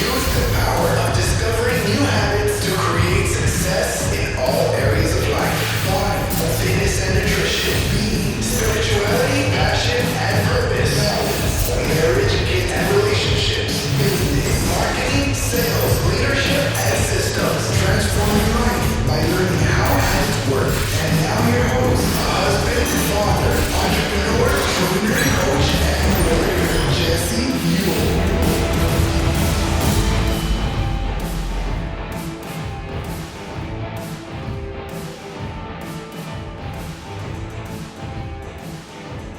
Use the power of discovering new habits to create success in all areas of life. Body, fitness and nutrition, being, spirituality, passion and purpose, balance, marriage, kids and relationships, business, marketing, sales, leadership and systems. Transform your life by learning how habits work. And now your host, husband, father, entrepreneur, trainer, coach, and warrior, Jesse Buell.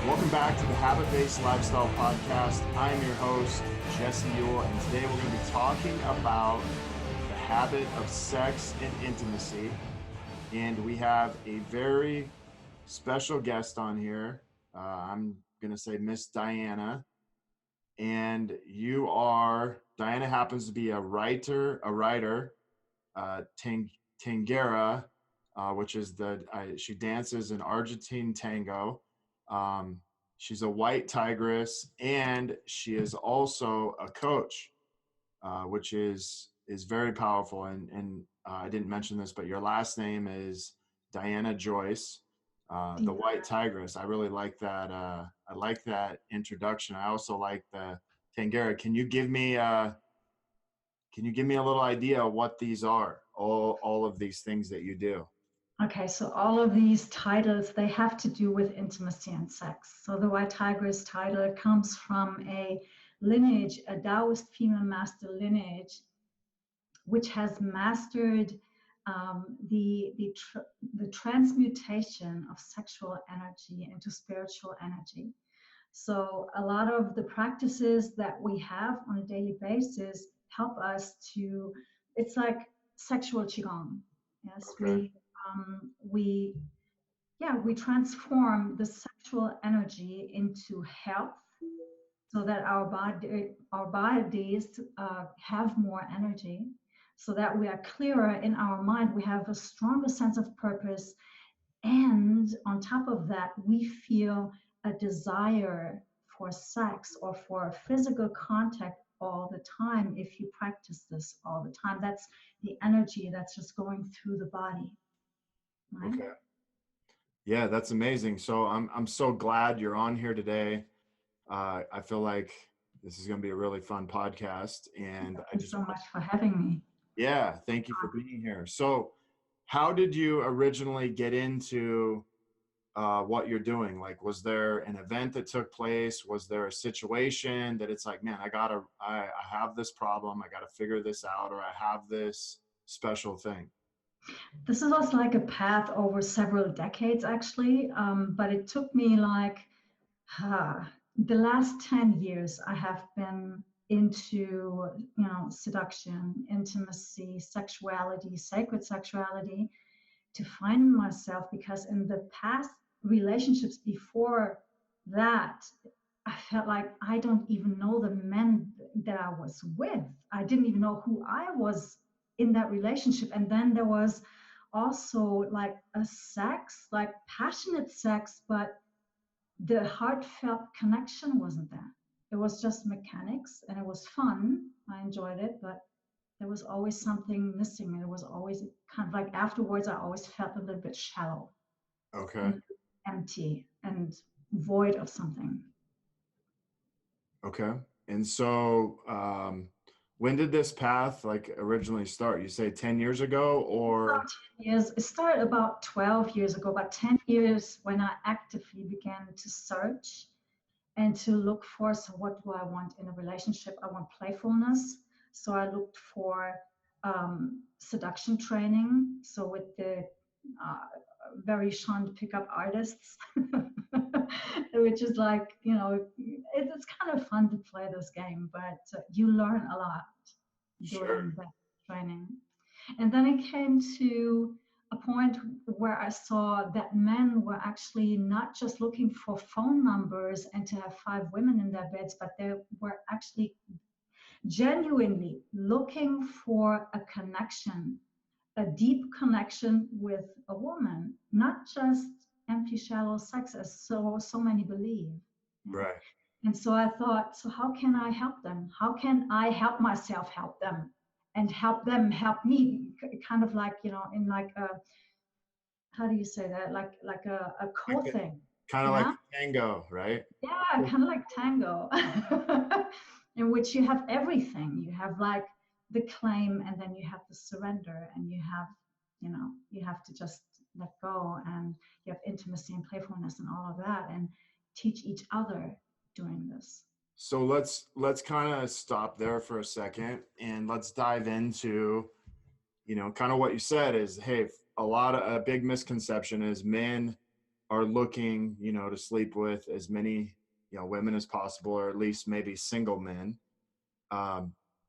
Welcome back to the Habit-Based Lifestyle Podcast. I'm your host, Jesse Buell, and today we're going to be talking about the habit of sex and intimacy. And we have a very special guest on here. I'm going to say Miss Diana. And Diana happens to be a writer, Tangera, which is she dances in Argentine tango. She's a white tigress, and she is also a coach, which is very powerful. And I didn't mention this, but your last name is Diana Joyce, the white tigress. I really like that. I like that introduction. I also like the Tangera. Can you give me a little idea of what these are? All of these things that you do. Okay, so all of these titles, they have to do with intimacy and sex. So the White Tigress title comes from a lineage, a Taoist female master lineage, which has mastered the transmutation of sexual energy into spiritual energy. So a lot of the practices that we have on a daily basis help us to, it's like sexual qigong. Yes, Okay. we transform the sexual energy into health so that our bodies have more energy, so that we are clearer in our mind, we have a stronger sense of purpose, and on top of that we feel a desire for sex or for physical contact all the time. If you practice this all the time, that's the energy that's just going through the body. Right? Okay. Yeah, that's amazing. So I'm so glad you're on here today. I feel like this is going to be a really fun podcast, and Thank you so much for having me. Yeah, thank you for being here. So, how did you originally get into what you're doing? Like, was there an event that took place? Was there a situation that it's like, man, I have this problem, I gotta figure this out, or I have this special thing? This was like a path over several decades, actually, but it took me like the last 10 years. I have been into, seduction, intimacy, sexuality, sacred sexuality, to find myself, because in the past relationships before that, I felt like I don't even know the men that I was with. I didn't even know who I was in that relationship. And then there was also like a sex, like passionate sex, but the heartfelt connection wasn't there. It was just mechanics, and it was fun. I enjoyed it, but there was always something missing. And it was always kind of like afterwards, I always felt a little bit shallow Okay. and empty and void of something. Okay. And so, when did this path like originally start? You say 10 years ago, or? About 10 years. It started about 12 years ago, about 10 years when I actively began to search and to look for, so what do I want in a relationship? I want playfulness. So I looked for seduction training. So with the very shunned pickup artists, which is like, it's kind of fun to play this game, but you learn a lot during that training. And then it came to a point where I saw that men were actually not just looking for phone numbers and to have 5 women in their beds, but they were actually genuinely looking for a connection, a deep connection with a woman, not just empty, shallow sex as so many believe. Right. And so I thought, so how can I help them? How can I help myself help them, and help them help me? Kind of like, in like a, how do you say that? Like a co Like thing. kind of like Yeah. a tango, right? Yeah, kind of like tango, in which you have everything. You have like the claim, and then you have the surrender, and you have, you have to just let go, and you have intimacy and playfulness and all of that, and teach each other doing this. So let's kind of stop there for a second and let's dive into, kind of what you said is, hey, a big misconception is men are looking, to sleep with as many, women as possible, or at least maybe single men.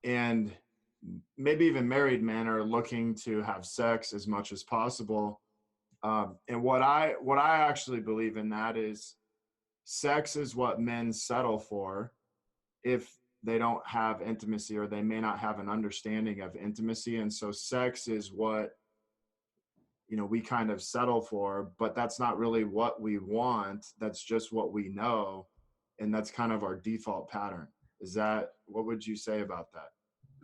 And maybe even married men are looking to have sex as much as possible. And what I actually believe in that is sex is what men settle for if they don't have intimacy, or they may not have an understanding of intimacy. And so sex is what, we kind of settle for, but that's not really what we want. That's just what we know. And that's kind of our default pattern. What would you say about that?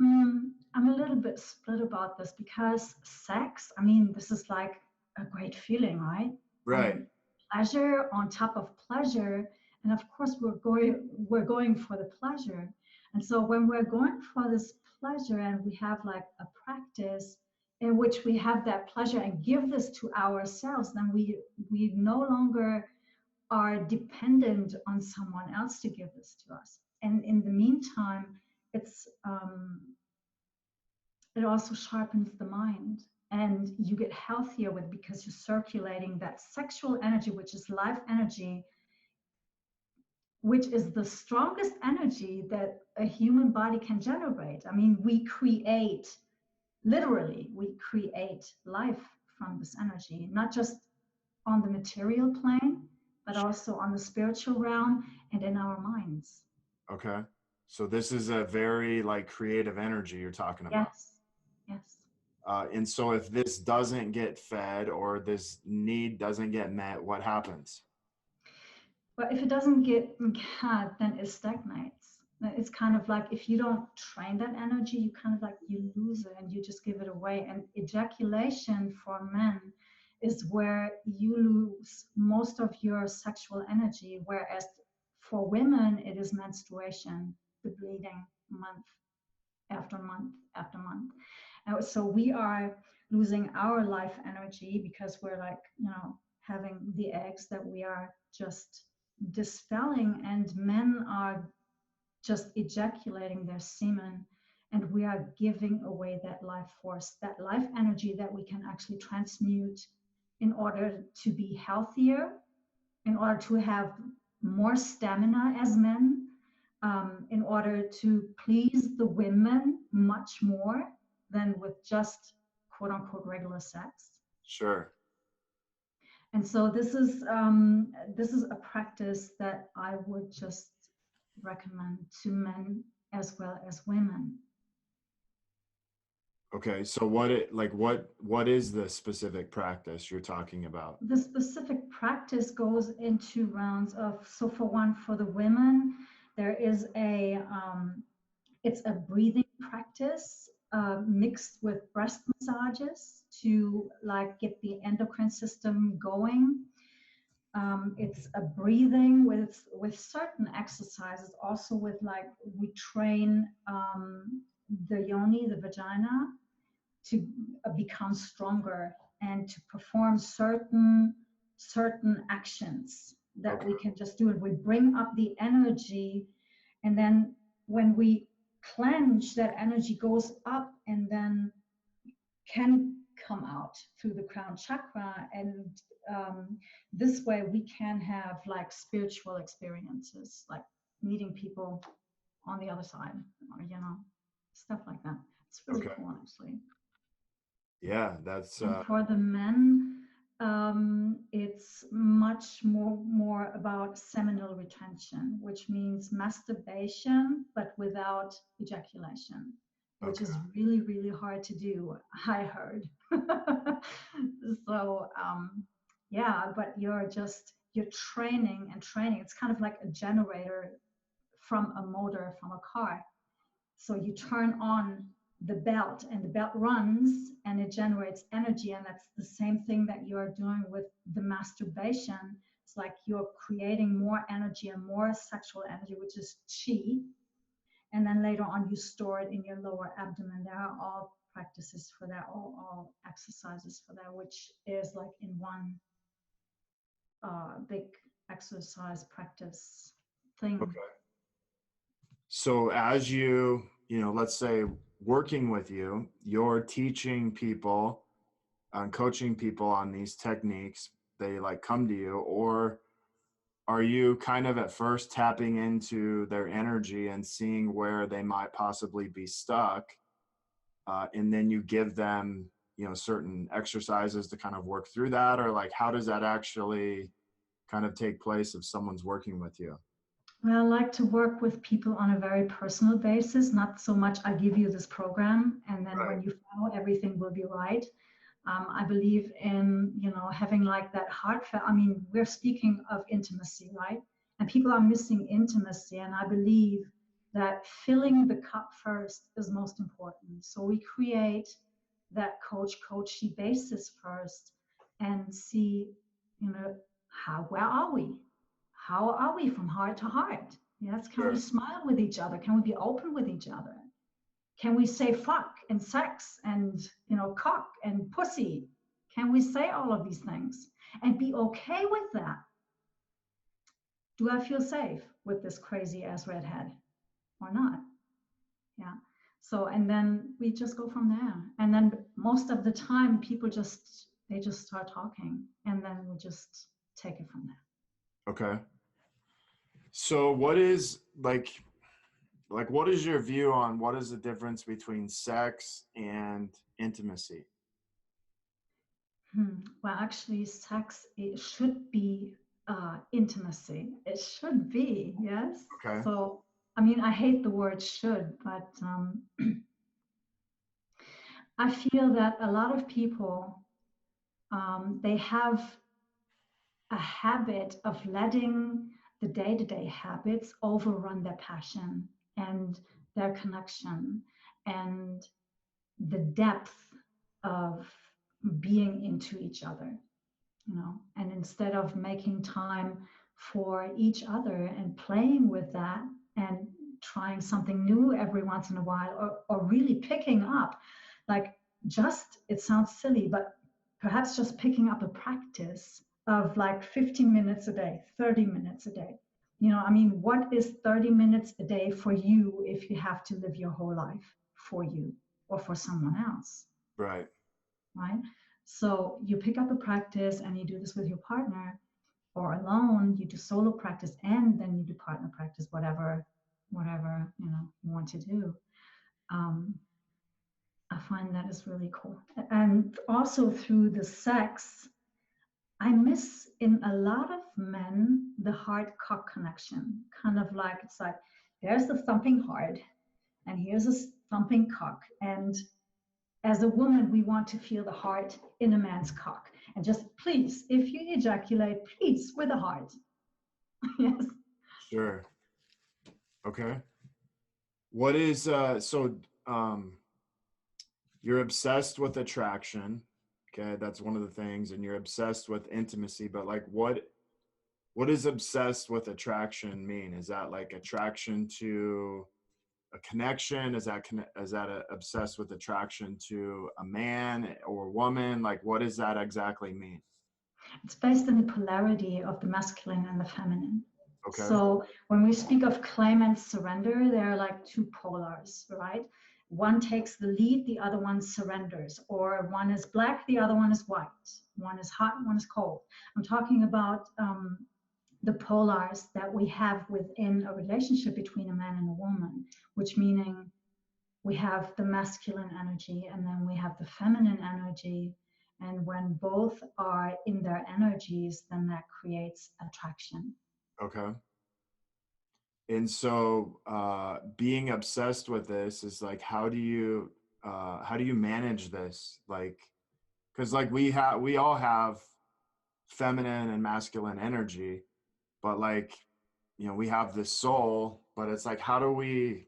I'm a little bit split about this, because sex, I mean, this is like a great feeling, right? I Right. mean, pleasure on top of pleasure. And of course, we're going for the pleasure. And so when we're going for this pleasure, and we have like a practice in which we have that pleasure and give this to ourselves, then we no longer are dependent on someone else to give this to us. And in the meantime, it's it also sharpens the mind, and you get healthier with, because you're circulating that sexual energy, which is life energy, which is the strongest energy that a human body can generate. I mean, literally we create life from this energy, not just on the material plane, but also on the spiritual realm and in our minds. Okay. So this is a very like creative energy you're talking about. Yes, yes. And so if this doesn't get fed, or this need doesn't get met, what happens? But if it doesn't get cut, then it stagnates. It's kind of like, if you don't train that energy, you kind of like, you lose it and you just give it away. And ejaculation for men is where you lose most of your sexual energy, whereas for women, it is menstruation, the bleeding, month after month after month. And so we are losing our life energy, because we're like, having the eggs that we are just dispelling, and men are just ejaculating their semen, and we are giving away that life force, that life energy that we can actually transmute in order to be healthier, in order to have more stamina as men, in order to please the women much more than with just quote unquote regular sex. Sure. And so this is a practice that I would just recommend to men as well as women. Okay. So what is the specific practice you're talking about? The specific practice goes into rounds of, so for one, for the women, there is it's a breathing practice mixed with breast massages to like get the endocrine system going. It's a breathing with certain exercises, also with like, we train the yoni, the vagina, to become stronger and to perform certain actions that Okay. we can just do. And we bring up the energy, and then when we clench, that energy goes up and then can come out through the crown chakra, and this way we can have like spiritual experiences, like meeting people on the other side, or stuff like that. It's really Okay. cool, actually. Yeah, that's And for the men, it's much more about seminal retention, which means masturbation, but without ejaculation, which okay. is really, really hard to do, I heard. So, yeah, but you're training and training. It's kind of like a generator from a motor from a car. So you turn on the belt and the belt runs and it generates energy. And that's the same thing that you're doing with the masturbation. It's like you're creating more energy and more sexual energy, which is chi. And then later on, you store it in your lower abdomen. There are all practices for that, all exercises for that, which is like in one big exercise practice thing. Okay. So as let's say working with you, you're teaching people and coaching people on these techniques, they like come to you, or are you kind of at first tapping into their energy and seeing where they might possibly be stuck? And then you give them, certain exercises to kind of work through that, or like, how does that actually kind of take place if someone's working with you? Well, I like to work with people on a very personal basis, not so much I give you this program and then Right. when you follow, everything will be right. I believe in, having like that heartfelt, we're speaking of intimacy, right? And people are missing intimacy. And I believe that filling the cup first is most important. So we create that coachy basis first and see, where are we? How are we from heart to heart? Yes, can Sure. we smile with each other? Can we be open with each other? Can we say fuck and sex and cock and pussy? Can we say all of these things and be okay with that? Do I feel safe with this crazy ass redhead or not? Yeah. So, and then we just go from there. And then most of the time people they just start talking and then we just take it from there. Okay. So what is what is your view on what is the difference between sex and intimacy? Well, actually, sex, it should be intimacy. It should be, yes. Okay. So, I hate the word should, but I feel that a lot of people, they have a habit of letting the day-to-day habits overrun their passion and their connection and the depth of being into each other. And instead of making time for each other and playing with that and trying something new every once in a while, or really picking up, like it sounds silly, but perhaps just picking up a practice of like 15 minutes a day, 30 minutes a day. What is 30 minutes a day for you if you have to live your whole life for you or for someone else? Right. Right? So you pick up a practice and you do this with your partner or alone, you do solo practice and then you do partner practice, whatever, you want to do. I find that is really cool. And also through the sex, I miss in a lot of men the heart cock connection. Kind of like, it's like, there's the thumping heart and here's a thumping cock. And as a woman, we want to feel the heart in a man's cock. And just please, if you ejaculate, please, with a heart. Yes. Sure. Okay. What is you're obsessed with attraction. Okay, that's one of the things, and you're obsessed with intimacy, but like what does obsessed with attraction mean? Is that like attraction to a connection? Is that obsessed with attraction to a man or woman? Like, what does that exactly mean? It's based on the polarity of the masculine and the feminine. Okay. So when we speak of claim and surrender, there are like two polars, right? One takes the lead, the other one surrenders, or one is black, the other one is white. One is hot, one is cold. I'm talking about the polars that we have within a relationship between a man and a woman, which meaning we have the masculine energy and then we have the feminine energy. And when both are in their energies, then that creates attraction. Okay. And so being obsessed with this is like, how do you manage this? Like, because like we all have feminine and masculine energy, but like, we have this soul but it's like, how do we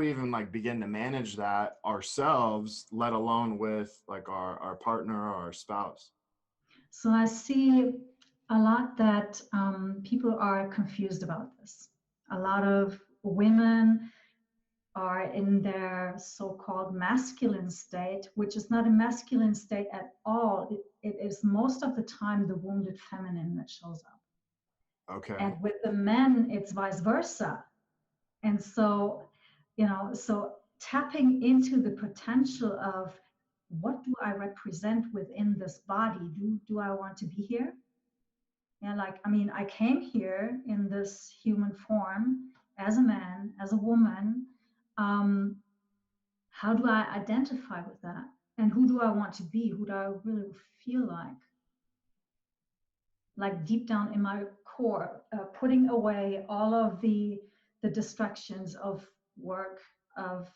even like begin to manage that ourselves, let alone with like our partner or our spouse? So I see a lot that people are confused about this. A lot of women are in their so-called masculine state, which is not a masculine state at all. It is most of the time the wounded feminine that shows up. Okay. And with the men, it's vice versa. And so, so tapping into the potential of what do I represent within this body? Do I want to be here? And like, I mean, I came here in this human form as a man, as a woman. How do I identify with that? And who do I want to be? Who do I really feel like? Like deep down in my core, putting away all of the distractions of work, of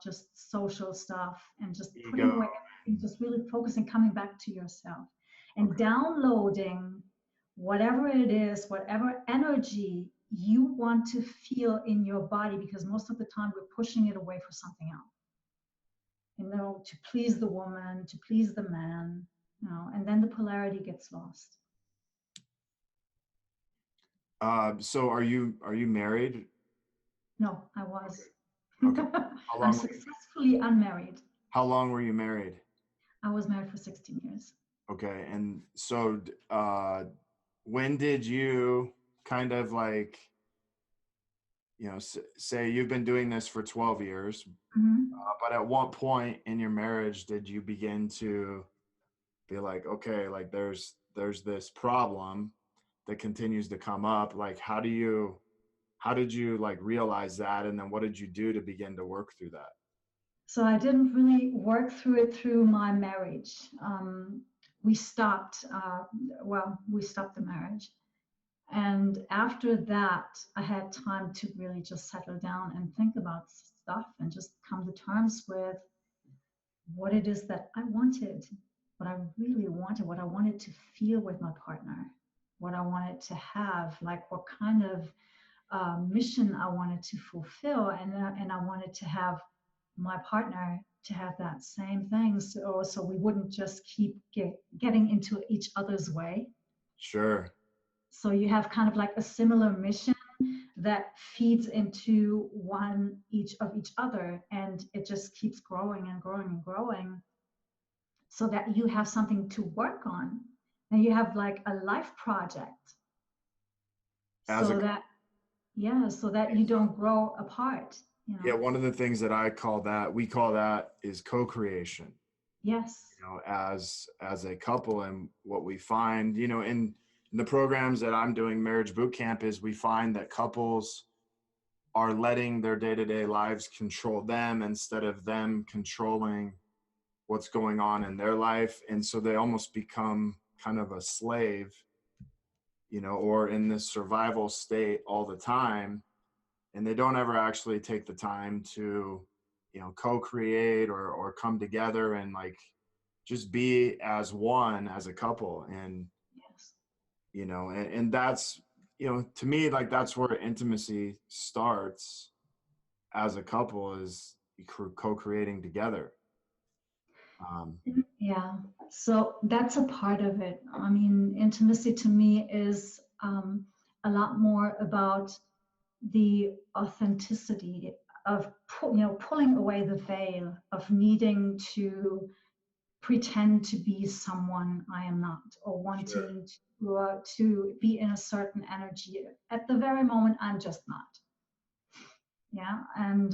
just social stuff, and just putting Ego. away everything, just really focusing, coming back to yourself, and Okay. downloading whatever it is, whatever energy you want to feel in your body, because most of the time we're pushing it away for something else. To please the woman, to please the man, and then the polarity gets lost. So are you married? No, I was. Okay. How I'm long? successfully unmarried. How long were you married? I was married for 16 years. Okay. And so, when did you kind of like, say you've been doing this for 12 years, Mhm. but at what point in your marriage did you begin to be like, okay, like there's this problem that continues to come up? Like, how did you like realize that? And then what did you do to begin to work through that? So I didn't really work through it through my marriage. We stopped, we stopped the marriage. And after that, I had time to really just settle down and think about stuff and just come to terms with what it is that I wanted, what I really wanted, what I wanted to feel with my partner, what I wanted to have, like what kind of mission I wanted to fulfill, and I wanted to have my partner to have that same thing, so we wouldn't just keep getting into each other's way. Sure. So you have kind of like a similar mission that feeds into each other, and it just keeps growing and growing and growing, so that you have something to work on, and you have like a life project, As a so that you don't grow apart. Yeah, one of the things that we call that is co-creation. Yes. As a couple, and what we find, in the programs that I'm doing, Marriage Boot Camp, is we find that couples are letting their day-to-day lives control them instead of them controlling what's going on in their life. And so they almost become kind of a slave, or in this survival state all the time. And they don't ever actually take the time to, co-create or come together and like just be as one, as a couple. And, Yes. And that's, to me, like that's where intimacy starts as a couple, is co-creating together. Yeah. So that's a part of it. I mean, intimacy to me is a lot more about the authenticity of pulling away the veil of needing to pretend to be someone I am not, or wanting to be in a certain energy at the very moment I'm just not. Yeah. And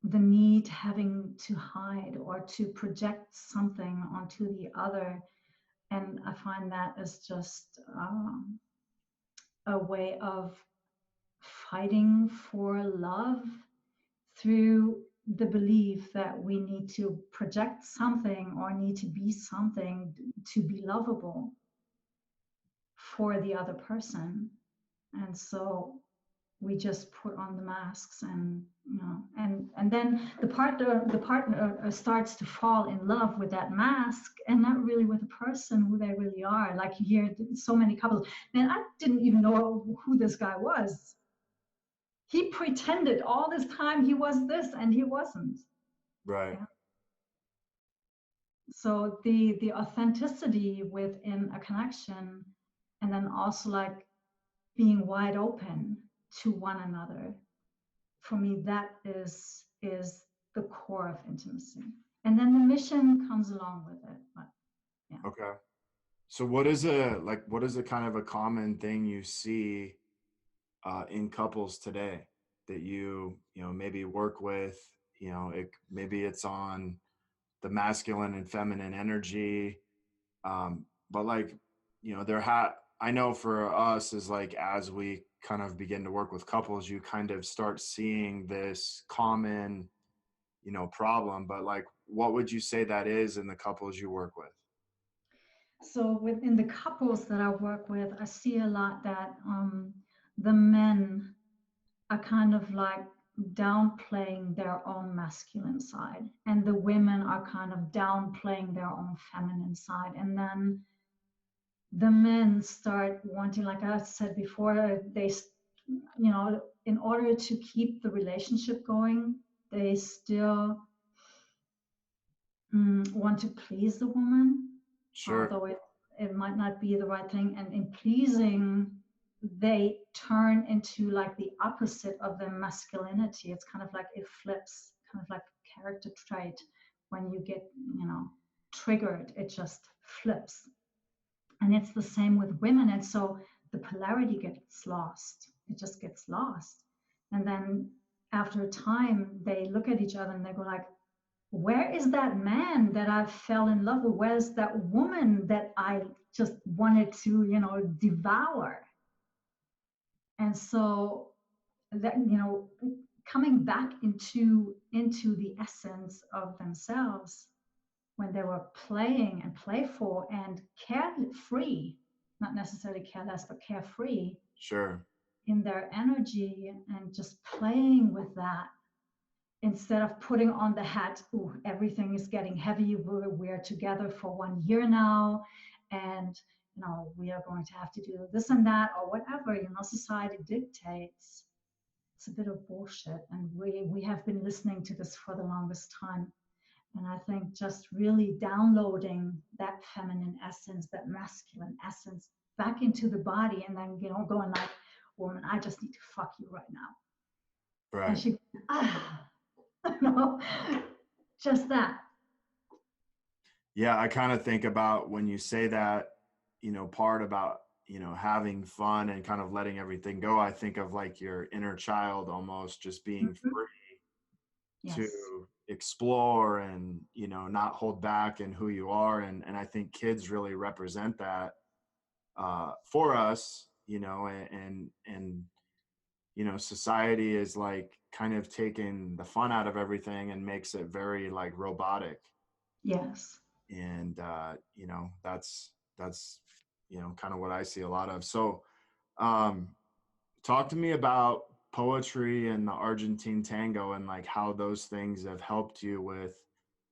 the need having to hide or to project something onto the other. And I find that is just a way of fighting for love through the belief that we need to project something or need to be something to be lovable for the other person. And so we just put on the masks, and and then the partner starts to fall in love with that mask and not really with the person who they really are. Like you hear so many couples, man, I didn't even know who this guy was. he pretended all this time he was this and he wasn't. Right. Yeah. So the authenticity within a connection, and then also like being wide open to one another, for me that is the core of intimacy, and then the mission comes along with it. But yeah. Okay. So what is a kind of a common thing you see in couples today that you know maybe work with? You know, maybe it's on the masculine and feminine energy, but like, you know, I know for us is like, as we kind of begin to work with couples, you kind of start seeing this common, you know, problem. But like, what would you say that is in the couples you work with? So within the couples that I work with, I see a lot that the men are kind of like downplaying their own masculine side, and the women are kind of downplaying their own feminine side. And then the men start wanting, like I said before, you know, in order to keep the relationship going, they still want to please the woman, Sure. although it might not be the right thing. And in pleasing, they turn into like the opposite of their masculinity. It's kind of like it flips, kind of like a character trait. When you get, you know, triggered, it just flips. And it's the same with women. And so the polarity gets lost. It just gets lost. And then after a time, they look at each other and they go like, where is that man that I fell in love with? Where's that woman that I just wanted to, you know, devour? And so that, you know, coming back into the essence of themselves when they were playing and playful and carefree, not necessarily careless, but carefree Sure. in their energy, and just playing with that, instead of putting on the hat, ooh, everything is getting heavy, we're together for 1 year now, and you know, we are going to have to do this and that or whatever, you know, society dictates. It's a bit of bullshit, and we have been listening to this for the longest time. And I think just really downloading that feminine essence, that masculine essence back into the body, and then, you know, going like, woman, I just need to fuck you right now. And Right. she, no, just that. Yeah, I kind of think about when you say that, you know, part about, you know, having fun and kind of letting everything go. I think of like your inner child almost just being Mhm. free to Yes. explore and, you know, not hold back in who you are. And I think kids really represent that for us, you know, and, you know, society is like kind of taking the fun out of everything and makes it very like robotic. Yes. And you know, that's you know kind of what I see a lot of. So um talk to me about poetry and the Argentine tango, and like how those things have helped you with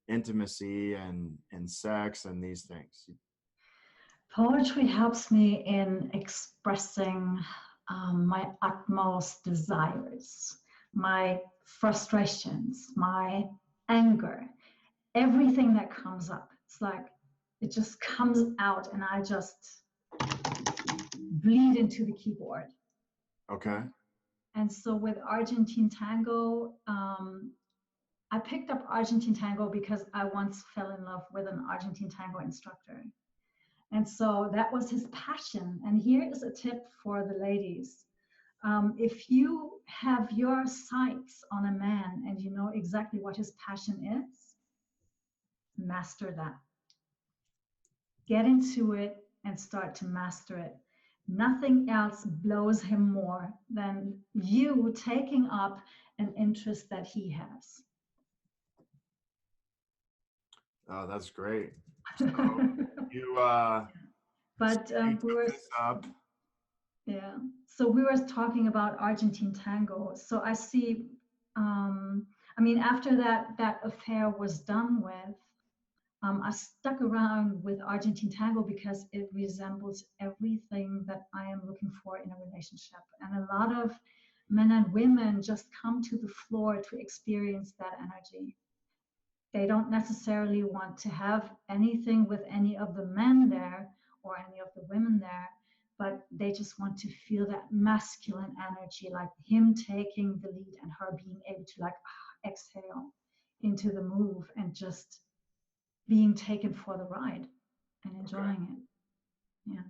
intimacy and sex and these things. Poetry helps me in expressing my utmost desires, my frustrations, my anger, everything that comes up. It's like it just comes out, and I just bleed into the keyboard. Okay. And so with Argentine tango, I picked up Argentine tango because I once fell in love with an Argentine tango instructor. And so that was his passion. And here is a tip for the ladies. If you have your sights on a man and you know exactly what his passion is, master that. Get into it and start to master it. Nothing else blows him more than you taking up an interest that he has. Oh, that's great. So you so But you we took were, this up. yeah. So we were talking about Argentine tango. So I see, I mean, after that affair was done with, I stuck around with Argentine tango because it resembles everything that I am looking for in a relationship. And a lot of men and women just come to the floor to experience that energy. They don't necessarily want to have anything with any of the men there or any of the women there, but they just want to feel that masculine energy, like him taking the lead and her being able to like exhale into the move and just being taken for the ride and enjoying it. Yeah.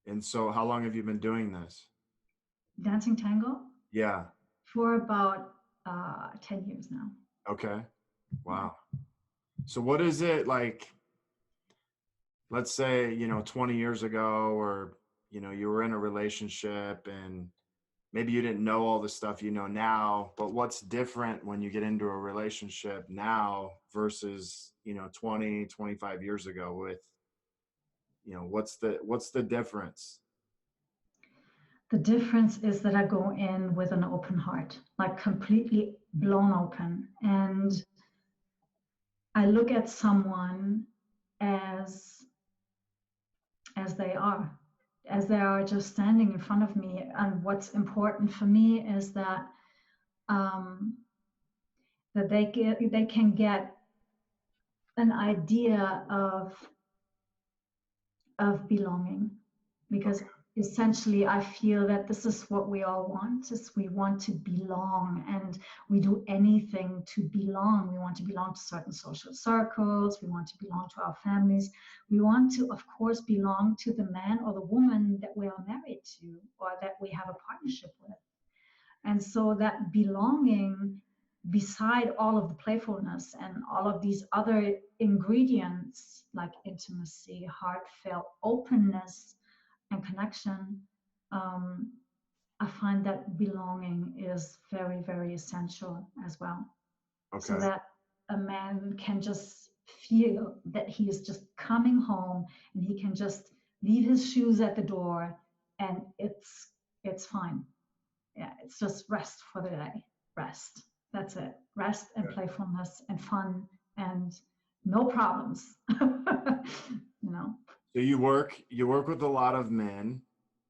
And so how long have you been doing this? Dancing tango Yeah. for about 10 years now. Okay. Wow. So what is it like, let's say, 20 years ago, or, you were in a relationship and maybe you didn't know all the stuff you know now, but what's different when you get into a relationship now versus, 20, 25 years ago with, what's the difference? The difference is that I go in with an open heart, like completely blown open. And I look at someone as they are, just standing in front of me. And what's important for me is that that they can get an idea of belonging, because essentially I feel that this is what we all want, is we want to belong, and we do anything to belong. We want to belong to certain social circles, we want to belong to our families, we want to of course belong to the man or the woman that we are married to or that we have a partnership with. And so that belonging, beside all of the playfulness and all of these other ingredients like intimacy, heartfelt openness, and connection, I find that belonging is very, very essential as well. Okay. So that a man can just feel that he is just coming home and he can just leave his shoes at the door and it's fine. Yeah, it's just rest for the day. Rest. That's it. Rest and playfulness and fun and no problems. So you work with a lot of men.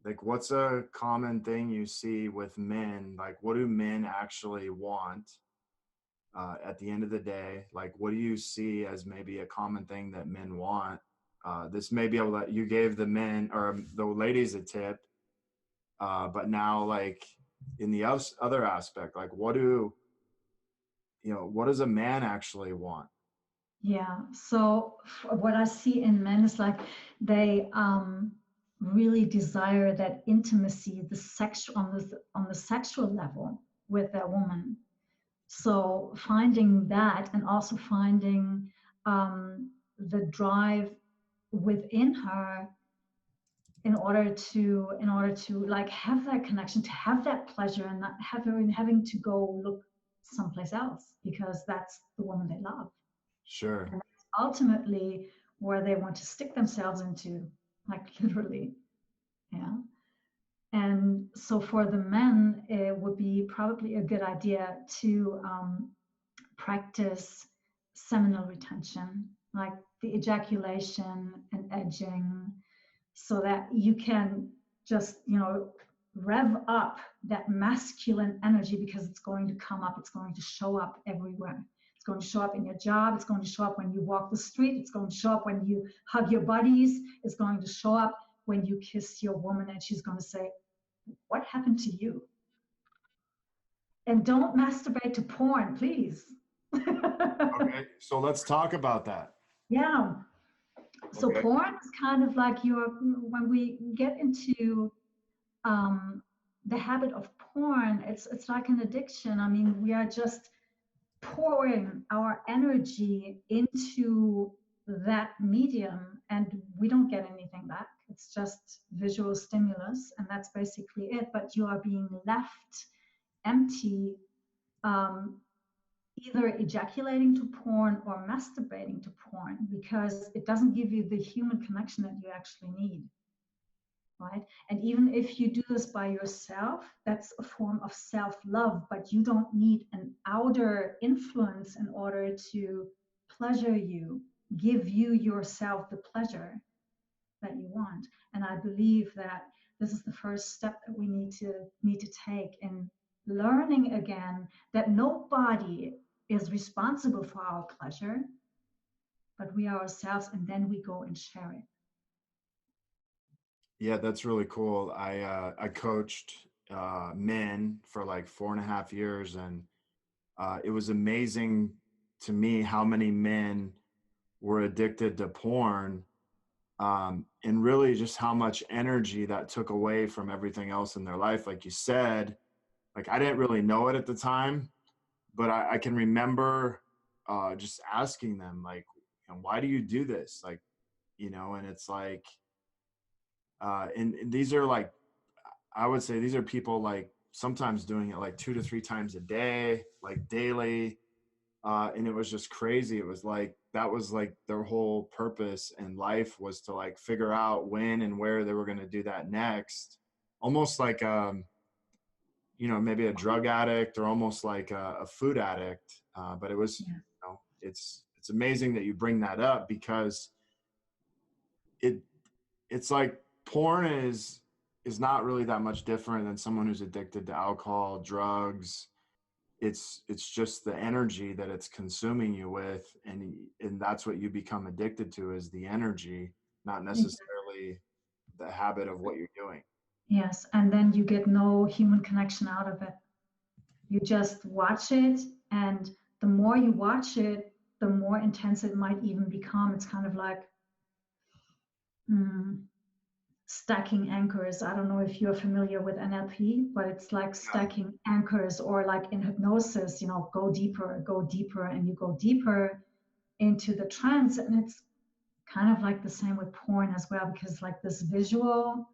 Like, what's a common thing you see with men? Like, what do men actually want at the end of the day? Like, what do you see as maybe a common thing that men want? This may be able to, you gave the men or the ladies a tip, but now, like, in the other aspect, like, what does a man actually want? Yeah. So what I see in men is like they really desire that intimacy, the sexual on the sexual level with their woman. So finding that and also finding the drive within her in order to like have that connection, to have that pleasure, and not having to go look someplace else because that's the woman they love. Sure. And that's ultimately where they want to stick themselves into, like literally. Yeah. And so for the men, it would be probably a good idea to practice seminal retention, like the ejaculation and edging, so that you can just, rev up that masculine energy, because it's going to come up, it's going to show up everywhere. It's going to show up in your job, it's going to show up when you walk the street, it's going to show up when you hug your buddies, it's going to show up when you kiss your woman and she's going to say, "What happened to you?" And don't masturbate to porn, please. Okay, so let's talk about that. Yeah. So Okay. porn is kind of like when we get into the habit of porn, it's like an addiction. I mean, we are just pouring our energy into that medium and we don't get anything back. It's just visual stimulus and that's basically it. But you are being left empty, either ejaculating to porn or masturbating to porn, because it doesn't give you the human connection that you actually need. Right? And even if you do this by yourself, that's a form of self-love, but you don't need an outer influence in order to pleasure you, give you yourself the pleasure that you want. And I believe that this is the first step that we need to take in learning again that nobody is responsible for our pleasure, but we are ourselves, and then we go and share it. Yeah, that's really cool. I coached men for like 4.5 years, and it was amazing to me how many men were addicted to porn, and really just how much energy that took away from everything else in their life. Like you said, like I didn't really know it at the time, but I can remember just asking them, like, why do you do this? Like, and it's like, and these are like, I would say these are people like sometimes doing it like 2 to 3 times a day, like daily. And it was just crazy. It was like, that was like their whole purpose in life, was to like figure out when and where they were going to do that next. Almost like, maybe a drug addict, or almost like a food addict. But it was, Yeah. it's amazing that you bring that up, because it, it's like porn is not really that much different than someone who's addicted to alcohol, drugs. It's just the energy that it's consuming you with, and that's what you become addicted to, is the energy, not necessarily the habit of what you're doing. Yes, and then you get no human connection out of it. You just watch it, and the more you watch it, the more intense it might even become. It's kind of like stacking anchors. I don't know if you're familiar with NLP, but it's like stacking anchors, or like in hypnosis, go deeper, and you go deeper into the trance. And it's kind of like the same with porn as well, because like this visual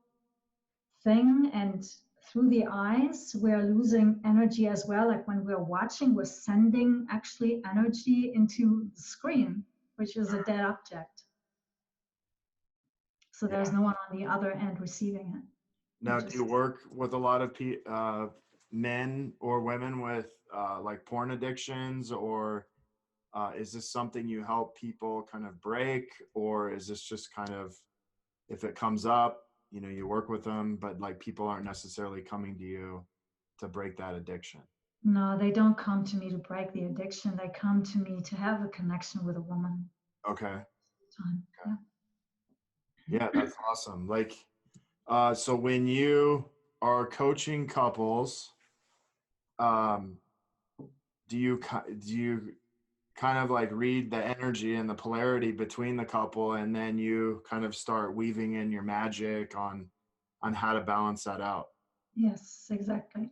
thing, and through the eyes we're losing energy as well. Like when we're watching, we're sending actually energy into the screen, which is a dead object, so there's no one on the other end receiving it. Now, do you work with a lot of men or women with like porn addictions, or is this something you help people kind of break, or is this just kind of, if it comes up, you work with them, but like people aren't necessarily coming to you to break that addiction? No, they don't come to me to break the addiction. They come to me to have a connection with a woman. Okay. Yeah. Yeah, that's awesome. Like, so when you are coaching couples, um, do you kind of like read the energy and the polarity between the couple, and then you kind of start weaving in your magic on how to balance that out? Yes, exactly.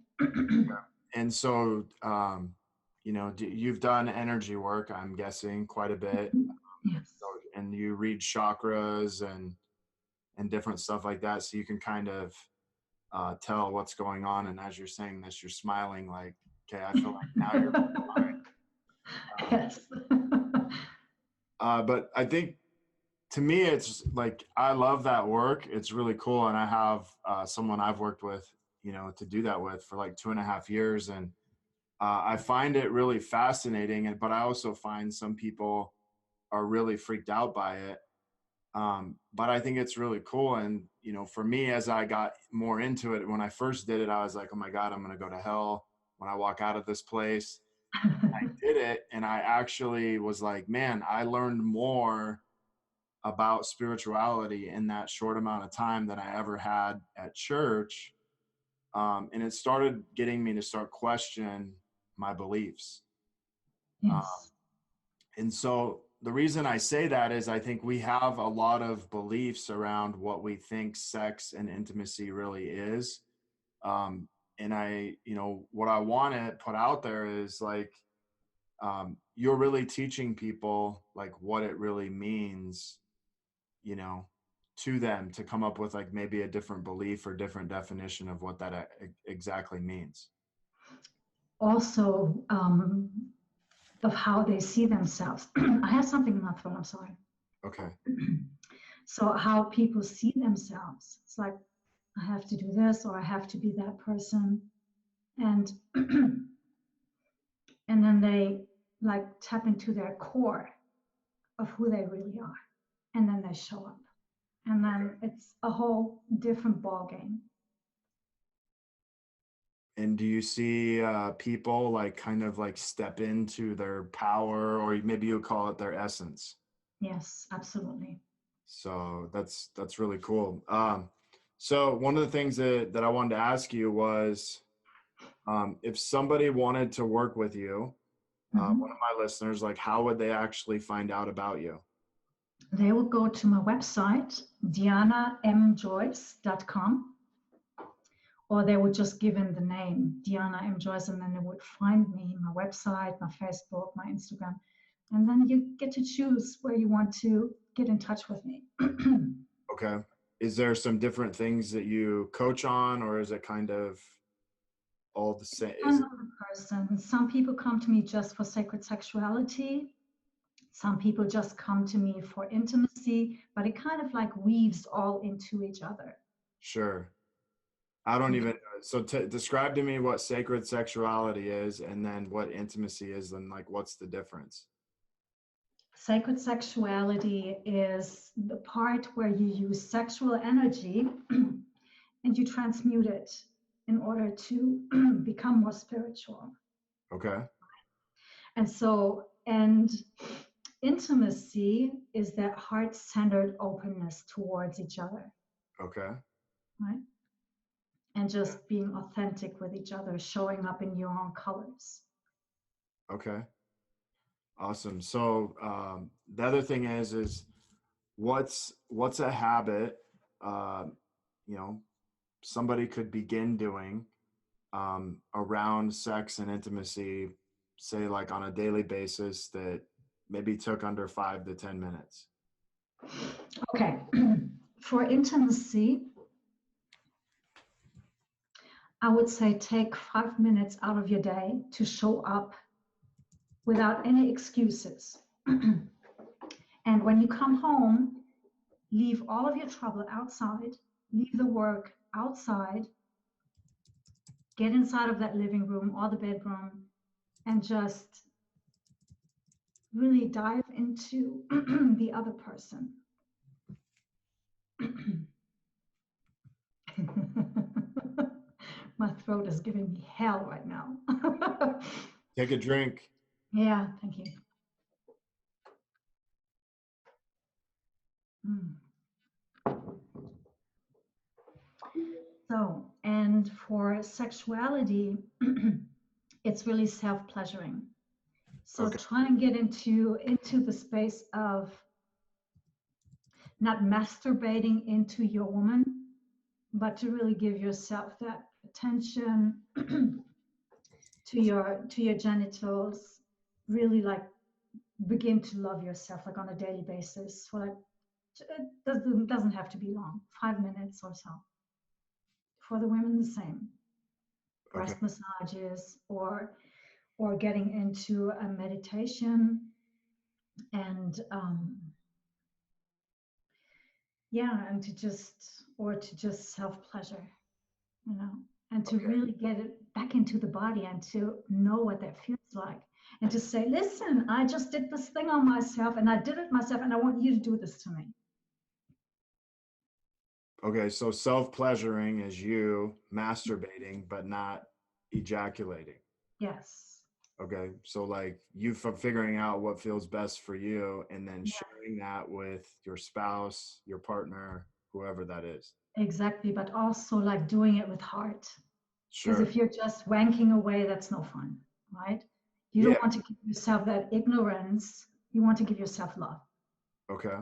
And so, you've done energy work, I'm guessing, quite a bit. Yes. And you read chakras and different stuff like that, so you can kind of tell what's going on. And as you're saying this, you're smiling like, okay, I feel like now you're fine. Yes. But I think, to me, it's like, I love that work. It's really cool. And I have someone I've worked with, to do that with for like 2.5 years. And I find it really fascinating. But I also find some people are really freaked out by it. But I think it's really cool. And, for me, as I got more into it, when I first did it, I was like, oh my God, I'm going to go to hell when I walk out of this place. I did it. And I actually was like, man, I learned more about spirituality in that short amount of time than I ever had at church. And it started getting me to start question my beliefs. Yes. And so the reason I say that is, I think we have a lot of beliefs around what we think sex and intimacy really is. And what I want to put out there is like, you're really teaching people like what it really means, to them, to come up with like maybe a different belief or different definition of what that exactly means. Also, of how they see themselves. I have something in my throat, I'm sorry. Okay. So how people see themselves. It's like, I have to do this, or I have to be that person. And and then they like tap into their core of who they really are. And then they show up. And then it's a whole different ball game. And do you see people like kind of like step into their power, or maybe you call it their essence? Yes, absolutely. So that's really cool. So one of the things that I wanted to ask you was, if somebody wanted to work with you, one of Mhm. my listeners, like how would they actually find out about you? They will go to my website, dianamjoyce.com, or they would just give in the name Diana M. Joyce, and then they would find me, my website, my Facebook, my Instagram. And then you get to choose where you want to get in touch with me. Okay. Is there some different things that you coach on, or is it kind of all the same? Is Depends it on the person. Some people come to me just for sacred sexuality. Some people just come to me for intimacy, but it kind of like weaves all into each other. sure? I don't Okay. even, so describe to me what sacred sexuality is and then what intimacy is, and like what's the difference? Sacred sexuality is the part where you use sexual energy and you transmute it in order to become more spiritual. Okay. And intimacy is that heart-centered openness towards each other, Okay. right? And just being authentic with each other, showing up in your own colors. Okay. Awesome. So the other thing is what's a habit, uh, you know, somebody could begin doing around sex and intimacy, say like on a daily basis, that maybe took under 5 to 10 minutes? Okay. For intimacy, I would say take 5 minutes out of your day to show up without any excuses. And when you come home, leave all of your trouble outside, leave the work outside, get inside of that living room or the bedroom, and just really dive into the other person. My throat is giving me hell right now. Take a drink. Yeah, thank you. Mm. So, and for sexuality, it's really self-pleasuring. So Okay. try and get into the space of not masturbating into your woman, but to really give yourself that attention to your genitals. Really like begin to love yourself like on a daily basis. For like it doesn't have to be long, 5 minutes or so. For the women, the same. Okay. Breast massages or getting into a meditation and yeah, and to just self pleasure, and to Okay. really get it back into the body and to know what that feels like, and to say, listen, I just did this thing on myself and I did it myself and I want you to do this to me. Okay. So self-pleasuring is you masturbating, but not ejaculating. Yes. Okay. So like you figuring out what feels best for you and then Yeah, sharing that with your spouse, your partner, whoever that is. exactly. But also like doing it with heart. Because Sure. if you're just wanking away, that's no fun, right? You Yeah. don't want to give yourself that ignorance. You want to give yourself love. Okay.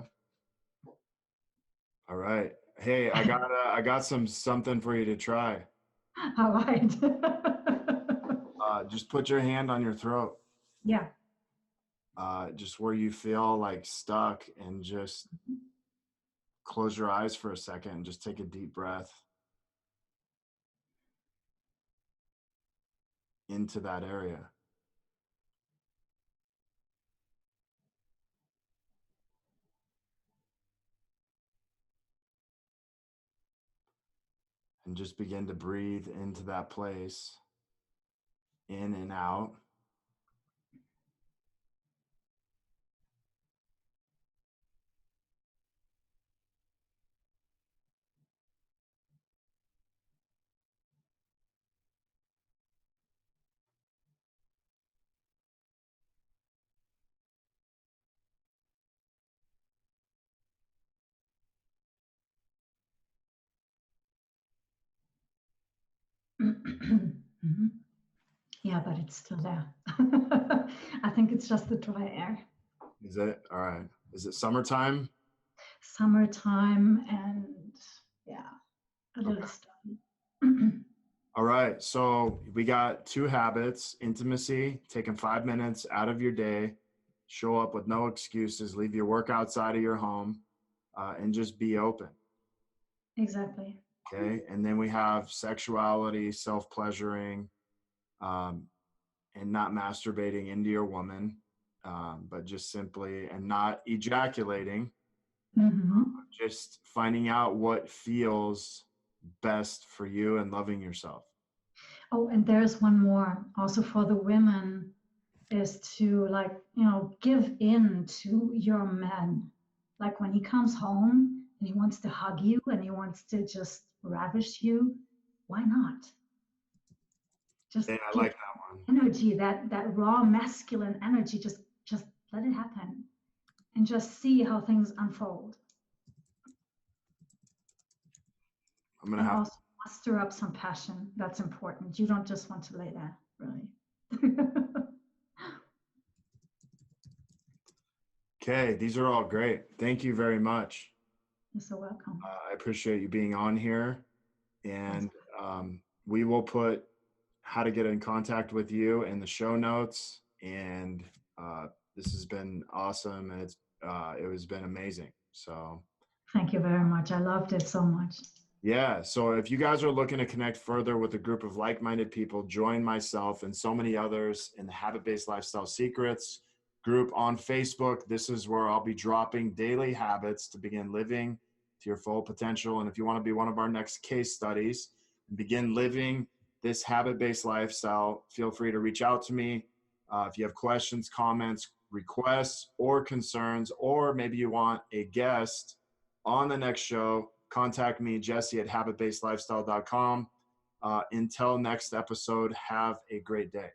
All right. Hey, I got something for you to try. All right. Just put your hand on your throat, Yeah. just where you feel like stuck, and just close your eyes for a second and just take a deep breath into that area. And just begin to breathe into that place, in and out. Mhm. Yeah, but it's still there. I think it's just the dry air. Is it? All right. Is it summertime? Summertime and yeah, a Okay. little stuffy. All right. So we got 2 habits: intimacy, taking 5 minutes out of your day, show up with no excuses, leave your work outside of your home, and just be open. Exactly. Okay. And then we have sexuality, self pleasuring, um, and not masturbating into your woman, but just simply, and not ejaculating, Hmm. just finding out what feels best for you and loving yourself. Oh, and there's one more also for the women is to like, give in to your man. Like when he comes home and he wants to hug you and he wants to just ravish you, why not? Just Yeah, I give like that one. energy, that raw masculine energy, just let it happen and just see how things unfold. I'm gonna And have. also muster up some passion. That's important. You don't just want to lay there, really. Okay, these are all great. Thank you very much. You're so welcome. I appreciate you being on here, Yes. and we will put how to get in contact with you in the show notes. And this has been awesome, and it has been amazing. So Thank you very much. I loved it so much. yeah, so if you guys are looking to connect further with a group of like-minded people, join myself and so many others in the Habit-Based Lifestyle Secrets group on Facebook. This is where I'll be dropping daily habits to begin living to your full potential. And if you want to be one of our next case studies and begin living this habit-based lifestyle, feel free to reach out to me. If you have questions, comments, requests, or concerns, or maybe you want a guest on the next show, contact me, Jesse at habitbasedlifestyle.com. Until next episode, have a great day.